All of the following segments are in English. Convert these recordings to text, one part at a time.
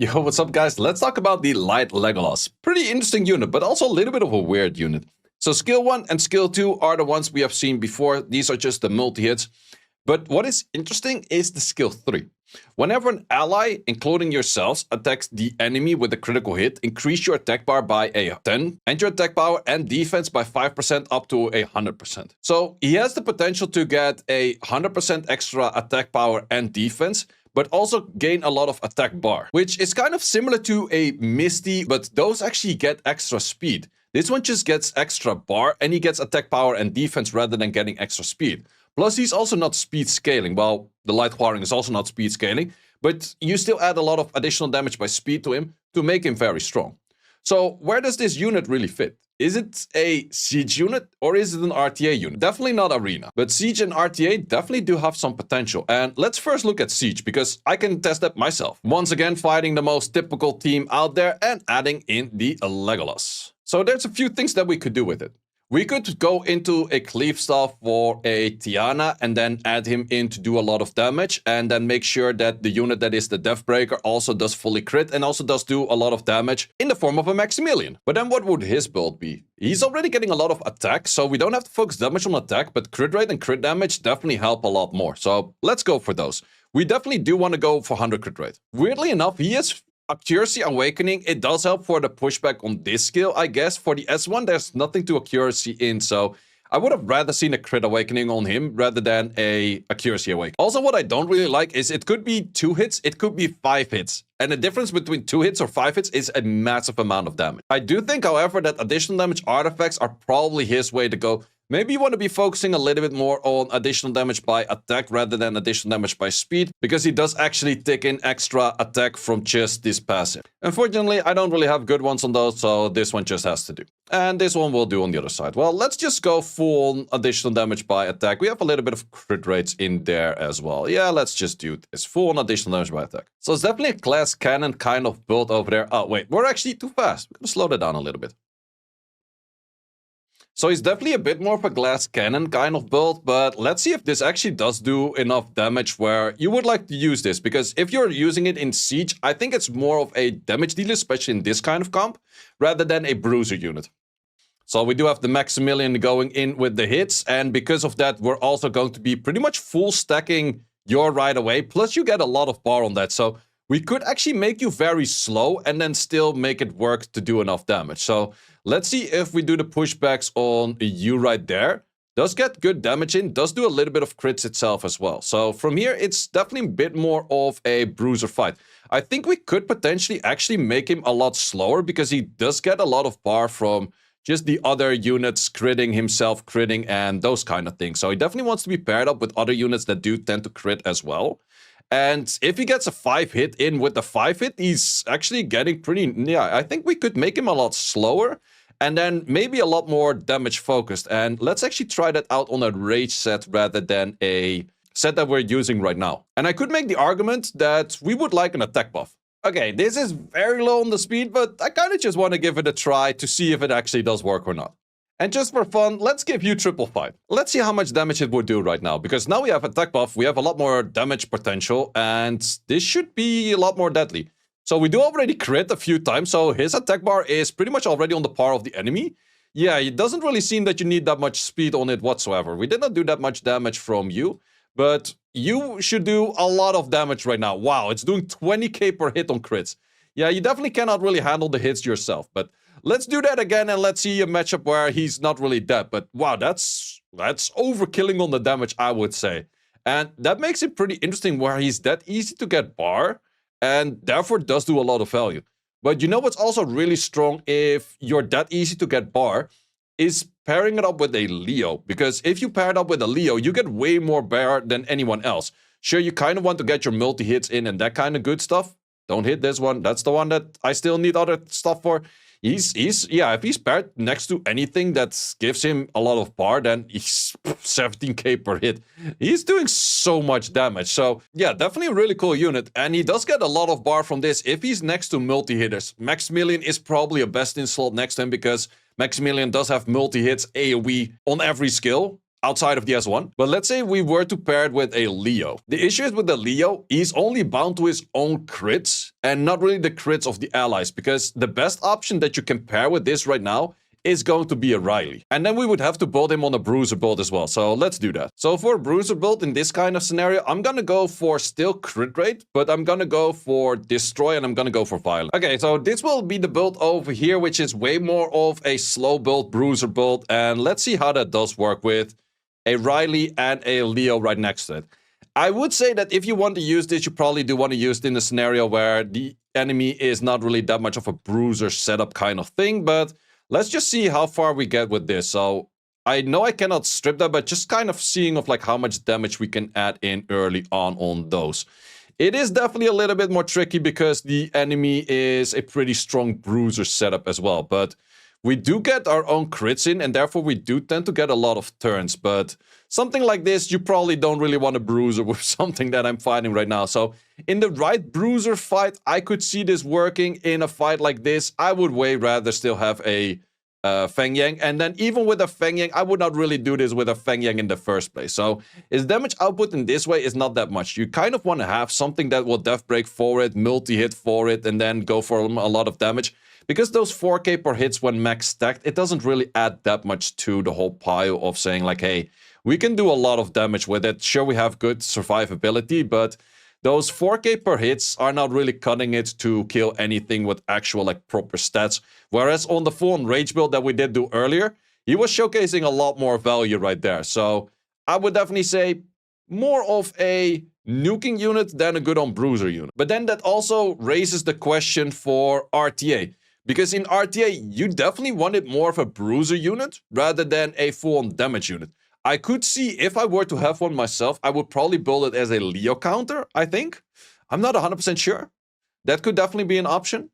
Yo, what's up guys? Let's talk about the Light Legolas. Pretty interesting unit, but also a little bit of a weird unit. So skill 1 and skill 2 are the ones we have seen before. These are just the multi-hits. But what is interesting is the skill 3. Whenever an ally, including yourselves, attacks the enemy with a critical hit, increase your attack bar by a 10 and your attack power and defense by 5% up to 100%. So he has the potential to get a 100% extra attack power and defense, but also gain a lot of attack bar, which is kind of similar to a Misty, but those actually get extra speed. This one just gets extra bar and he gets attack power and defense rather than getting extra speed. Plus, he's also not speed scaling. Well, the Light Quarring is also not speed scaling, but you still add a lot of additional damage by speed to him to make him very strong. So where does this unit really fit? Is it a siege unit or is it an RTA unit? Definitely not arena, but siege and RTA definitely do have some potential. And let's first look at siege because I can test that myself. Once again, fighting the most typical team out there and adding in the Legolas. So there's a few things that we could do with it. We could go into a cleave staff for a Tiana and then add him in to do a lot of damage and then make sure that the unit that is the Deathbreaker also does fully crit and also does do a lot of damage in the form of a Maximilian. But then what would his build be? He's already getting a lot of attack, so we don't have to focus that much on attack, but crit rate and crit damage definitely help a lot more. So let's go for those. We definitely do want to go for 100 crit rate. Weirdly enough, he is Accuracy Awakening. It does help for the pushback on this skill, I guess. For the S1, there's nothing to accuracy in, so I would have rather seen a crit awakening on him rather than a accuracy awakening. Also, what I don't really like is it could be 2 hits, it could be 5 hits. And the difference between 2 hits or 5 hits is a massive amount of damage. I do think, however, that additional damage artifacts are probably his way to go. Maybe you want to be focusing a little bit more on additional damage by attack rather than additional damage by speed, because he does actually take in extra attack from just this passive. Unfortunately, I don't really have good ones on those, so this one just has to do. And this one will do on the other side. Well, let's just go full additional damage by attack. We have a little bit of crit rates in there as well. Yeah, let's just do this. Full additional damage by attack. So it's definitely a glass cannon kind of build over there. Oh, wait, we're actually too fast. We're going to slow that down a little bit. So he's definitely a bit more of a glass cannon kind of build, but let's see if this actually does do enough damage where you would like to use this. Because if you're using it in Siege, I think it's more of a damage dealer, especially in this kind of comp, rather than a bruiser unit. So we do have the Maximilian going in with the hits, and because of that, we're also going to be pretty much full stacking your right away, plus you get a lot of bar on that. So we could actually make you very slow and then still make it work to do enough damage. So let's see if we do the pushbacks on you right there. Does get good damage in, does do a little bit of crits itself as well. So from here, it's definitely a bit more of a bruiser fight. I think we could potentially actually make him a lot slower because he does get a lot of bar from just the other units critting himself, critting, and those kind of things. So he definitely wants to be paired up with other units that do tend to crit as well. And if he gets a 5 hit in with the 5 hit, he's actually getting pretty... Yeah, I think we could make him a lot slower and then maybe a lot more damage focused. And let's actually try that out on a rage set rather than a set that we're using right now. And I could make the argument that we would like an attack buff. Okay, this is very low on the speed, but I kind of just want to give it a try to see if it actually does work or not. And just for fun, let's give you triple fight. Let's see how much damage it would do right now, because now we have attack buff, we have a lot more damage potential, and this should be a lot more deadly. So we do already crit a few times, so his attack bar is pretty much already on the par of the enemy. Yeah, it doesn't really seem that you need that much speed on it whatsoever. We did not do that much damage from you, but you should do a lot of damage right now. Wow, it's doing 20k per hit on crits. Yeah, you definitely cannot really handle the hits yourself, but let's do that again and let's see a matchup where he's not really dead. But wow, that's overkilling on the damage, I would say. And that makes it pretty interesting where he's that easy to get bar and therefore does do a lot of value. But you know what's also really strong if you're that easy to get bar is pairing it up with a Leo. Because if you pair it up with a Leo, you get way more bar than anyone else. Sure, you kind of want to get your multi-hits in and that kind of good stuff. Don't hit this one. That's the one that I still need other stuff for. Yeah, if he's paired next to anything that gives him a lot of bar, then he's 17k per hit. He's doing so much damage. So yeah, definitely a really cool unit. And he does get a lot of bar from this if he's next to multi-hitters. Maximilian is probably a best in slot next to him because Maximilian does have multi-hits AoE on every skill. outside of the S1. But let's say we were to pair it with a Leo. The issue is with the Leo, he's only bound to his own crits and not really the crits of the allies, because the best option that you can pair with this right now is going to be a Riley. And then we would have to build him on a Bruiser build as well. So let's do that. So for a Bruiser build in this kind of scenario, I'm gonna go for still crit rate, but I'm gonna go for Destroy and I'm gonna go for Violence. Okay, so this will be the build over here, which is way more of a slow build, Bruiser build. And let's see how that does work with a Riley and a Leo right next to it. I would say that if you want to use this, you probably do want to use it in a scenario where the enemy is not really that much of a Bruiser setup kind of thing, but let's just see how far we get with this. So I know I cannot strip that, but just kind of seeing of like how much damage we can add in early on those. It is definitely a little bit more tricky because the enemy is a pretty strong Bruiser setup as well. But we do get our own crits in, and therefore we do tend to get a lot of turns. But something like this, you probably don't really want a Bruiser with something that I'm fighting right now. So in the right Bruiser fight, I could see this working. In a fight like this, I would way rather still have a Feng Yang. And then even with a Feng Yang, I would not really do this with a Feng Yang in the first place. So his damage output in this way is not that much. You kind of want to have something that will death break for it, multi-hit for it, and then go for a lot of damage. Because those 4k per hits when max stacked, it doesn't really add that much to the whole pile of saying like, hey, we can do a lot of damage with it. Sure, we have good survivability, but those 4k per hits are not really cutting it to kill anything with actual like proper stats. Whereas on the full-on rage build that we did do earlier, he was showcasing a lot more value right there. So I would definitely say more of a nuking unit than a good on Bruiser unit. But then that also raises the question for RTA. Because in RTA, you definitely wanted more of a Bruiser unit rather than a full-on damage unit. I could see if I were to have one myself, I would probably build it as a Leo counter, I think. I'm not 100% sure. That could definitely be an option.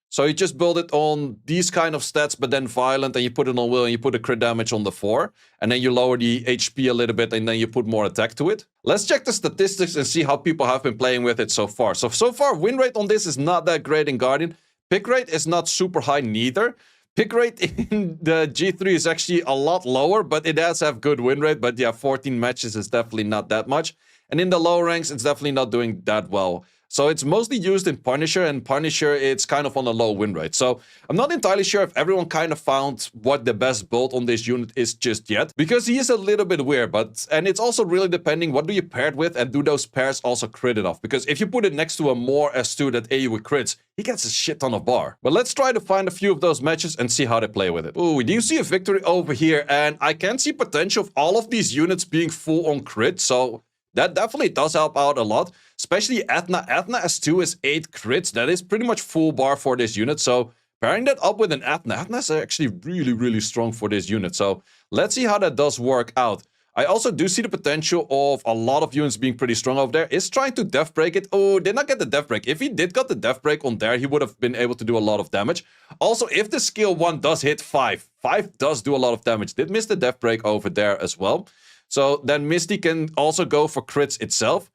So you just build it on these kind of stats, but then violent, and you put it on will, and you put the crit damage on the 4. And then you lower the HP a little bit, and then you put more attack to it. Let's check the statistics and see how people have been playing with it so far. So far, win rate on this is not that great in Guardian. Pick rate is not super high neither. Pick rate in the G3 is actually a lot lower, but it does have good win rate. But yeah, 14 matches is definitely not that much. And in the low ranks, it's definitely not doing that well. So it's mostly used in Punisher, and Punisher, it's kind of on a low win rate. So I'm not entirely sure if everyone kind of found what the best build on this unit is just yet, because he is a little bit weird, and it's also really depending what do you pair it with, and do those pairs also crit enough? Because if you put it next to a more S2 that AoE crits, he gets a shit ton of bar. But let's try to find a few of those matches and see how they play with it. Ooh, we do see a victory over here, and I can see potential of all of these units being full on crit, so that definitely does help out a lot. Especially Athena. Athena S2 is 8 crits. That is pretty much full bar for this unit. So pairing that up with an Athena. Athena is actually really, really strong for this unit. So let's see how that does work out. I also do see the potential of a lot of units being pretty strong over there. Is trying to death break it. Oh, did not get the death break. If he did got the death break on there, he would have been able to do a lot of damage. Also, if the skill 1 does hit 5, 5 does do a lot of damage. Did miss the death break over there as well. So then Misty can also go for crits itself.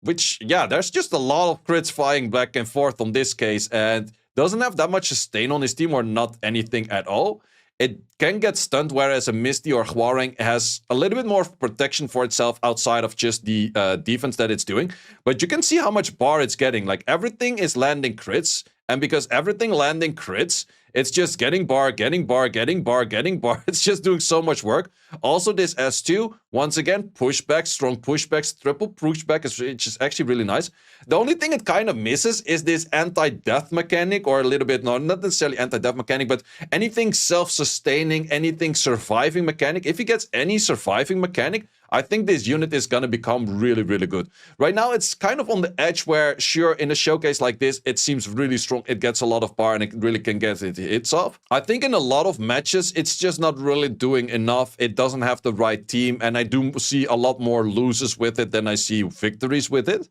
Which, yeah, there's just a lot of crits flying back and forth on this case. And doesn't have that much sustain on his team, or not anything at all. It can get stunned, whereas a Misty or Hwoarang has a little bit more protection for itself outside of just the defense that it's doing. But you can see how much bar it's getting. Like, everything is landing crits. And because everything landing crits, it's just getting bar, getting bar, getting bar, getting bar. It's just doing so much work. Also, this S2, once again, pushback, strong pushbacks, triple pushback, which is actually really nice. The only thing it kind of misses is this anti-death mechanic, or a little bit, no, not necessarily anti-death mechanic, but anything self-sustaining, anything surviving mechanic. If he gets any surviving mechanic, I think this unit is going to become really, really good. Right now, it's kind of on the edge where, sure, in a showcase like this, it seems really strong. It gets a lot of bar and it really can get it hits off. I think in a lot of matches, it's just not really doing enough. It doesn't have the right team, and I do see a lot more losers with it than I see victories with it,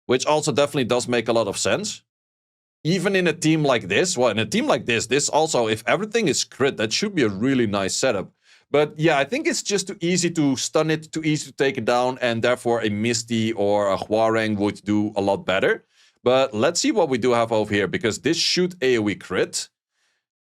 which also definitely does make a lot of sense. Even in a team like this, well, in a team like this also, if everything is crit, that should be a really nice setup. But yeah, I think it's just too easy to stun it, too easy to take it down, and therefore a Misty or a Hwoarang would do a lot better. But let's see what we do have over here, because this should AoE crit.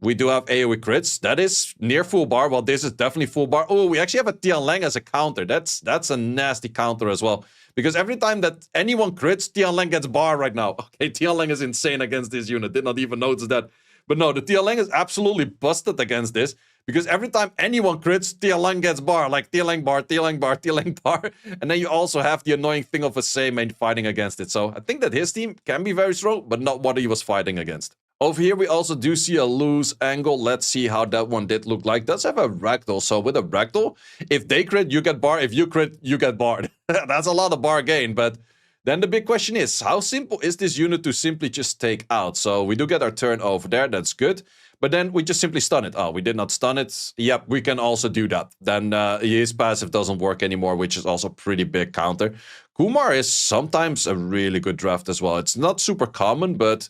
We do have AoE crits. That is near full bar. Well, this is definitely full bar. Oh, we actually have a Tianlang as a counter. That's a nasty counter as well. Because every time that anyone crits, Tianlang gets bar right now. Okay, Tianlang is insane against this unit. Did not even notice that. But no, the Tianlang is absolutely busted against this. Because every time anyone crits, Tianlang gets bar. Like Tianlang bar, Tianlang bar, Tianlang bar. And then you also have the annoying thing of a Seimane fighting against it. So I think that his team can be very strong, but not what he was fighting against. Over here, we also do see a loose angle. Let's see how that one did look like. Does have a ragdoll. So with a ragdoll, if they crit, you get bar. If you crit, you get barred. That's a lot of bar gain. But then the big question is, how simple is this unit to simply just take out? So we do get our turn over there. That's good. But then we just simply stun it. Oh, we did not stun it. Yep, we can also do that. Then his passive doesn't work anymore, which is also pretty big counter. Kumar is sometimes a really good draft as well. It's not super common, but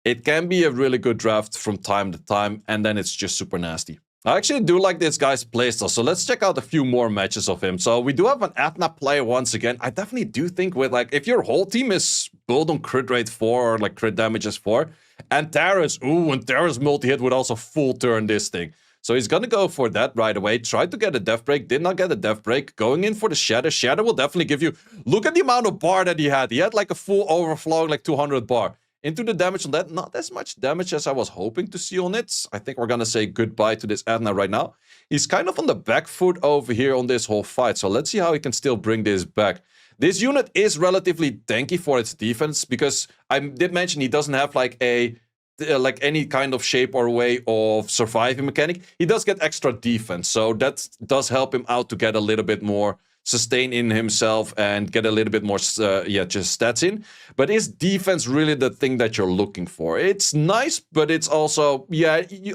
it can be a really good draft from time to time, and then it's just super nasty. I actually do like this guy's playstyle, so let's check out a few more matches of him. So we do have an Athena player once again. I definitely do think with, like, if your whole team is built on crit rate 4 or, like, crit damages 4, and Terra's, and Terra's multi-hit would also full turn this thing. So he's gonna go for that right away. Tried to get a death break, did not get a death break. Going in for the Shatter. Shatter will definitely give you... Look at the amount of bar that he had. He had, like, a full overflow, like 200 bar. Into the damage on that, not as much damage as I was hoping to see on it. I think we're gonna say goodbye to this Athena right now. He's kind of on the back foot over here on this whole fight, so let's see how he can still bring this back. This unit is relatively tanky for its defense, because I did mention he doesn't have like a like any kind of shape or way of surviving mechanic. He does get extra defense, so that does help him out to get a little bit more sustain in himself and get a little bit more, just stats in. But is defense really the thing that you're looking for? It's nice, but it's also,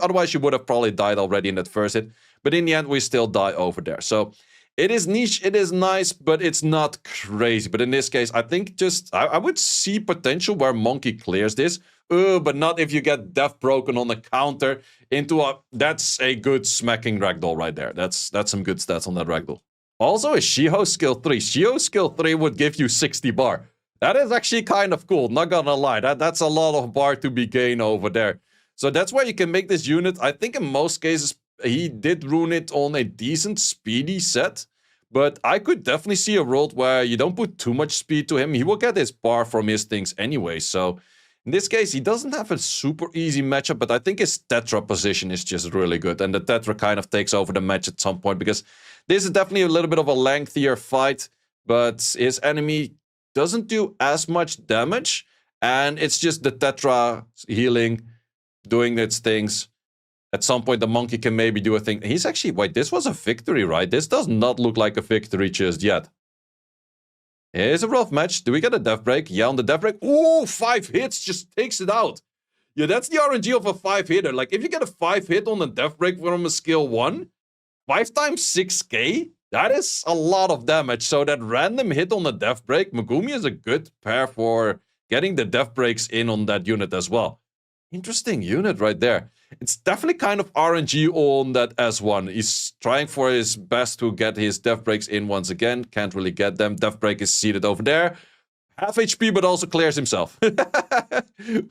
otherwise you would have probably died already in that first hit. But in the end, we still die over there. So it is niche, it is nice, but it's not crazy. But in this case, I think just, I would see potential where Monkey clears this. But not if you get Death Broken on the counter into a, that's a good smacking ragdoll right there. That's some good stats on that ragdoll. Also, a Shiho skill 3. Shiho skill 3 would give you 60 bar. That is actually kind of cool, not gonna lie. That's a lot of bar to be gained over there. So that's why you can make this unit. I think in most cases, he did rune it on a decent speedy set. But I could definitely see a world where you don't put too much speed to him. He will get his bar from his things anyway. So in this case, he doesn't have a super easy matchup, but I think his Tetra position is just really good. And the Tetra kind of takes over the match at some point, because this is definitely a little bit of a lengthier fight, but his enemy doesn't do as much damage. And it's just the Tetra healing, doing its things. At some point, the Monkey can maybe do a thing. He's actually, wait, this was a victory, right? This does not look like a victory just yet. Here's a rough match. Do we get a death break? Yeah, on the death break. Ooh, 5 hits just takes it out. Yeah, that's the RNG of a 5-hitter. Like, if you get a 5-hit on the death break from a skill 1, 5 times 6k? That is a lot of damage. So that random hit on the death break, Megumi is a good pair for getting the death breaks in on that unit as well. Interesting unit right there. It's definitely kind of RNG on that S1. He's trying for his best to get his death breaks in once again. Can't really get them. Death break is seated over there. Half HP, but also clears himself.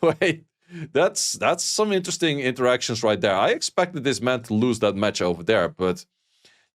Wait, that's some interesting interactions right there. I expected this man to lose that match over there, but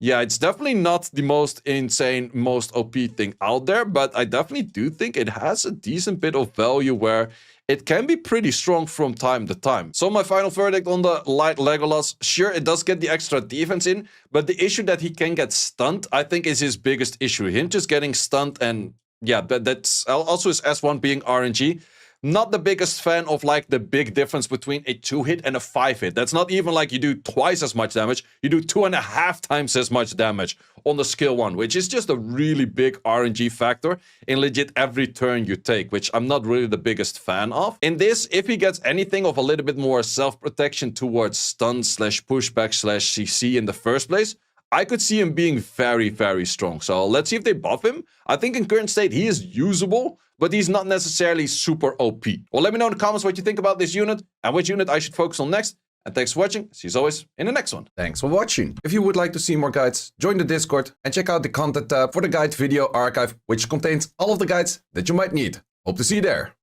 yeah, it's definitely not the most insane, most OP thing out there, but I definitely do think it has a decent bit of value where it can be pretty strong from time to time. So my final verdict on the light Legolas, sure, it does get the extra defense in, but the issue that he can get stunned, I think is his biggest issue. Him just getting stunned, and yeah, that's also his S1 being RNG. Not the biggest fan of like the big difference between a 2-hit and a 5-hit. That's not even like you do twice as much damage. You do 2.5 times as much damage on the skill 1, which is just a really big RNG factor in legit every turn you take, which I'm not really the biggest fan of. In this, if he gets anything of a little bit more self-protection towards stun slash pushback slash CC in the first place, I could see him being very, very strong. So let's see if they buff him. I think in current state, he is usable, but he's not necessarily super OP. Well, let me know in the comments what you think about this unit and which unit I should focus on next. And thanks for watching. See you as always in the next one. Thanks for watching. If you would like to see more guides, join the Discord and check out the content tab for the guide video archive, which contains all of the guides that you might need. Hope to see you there.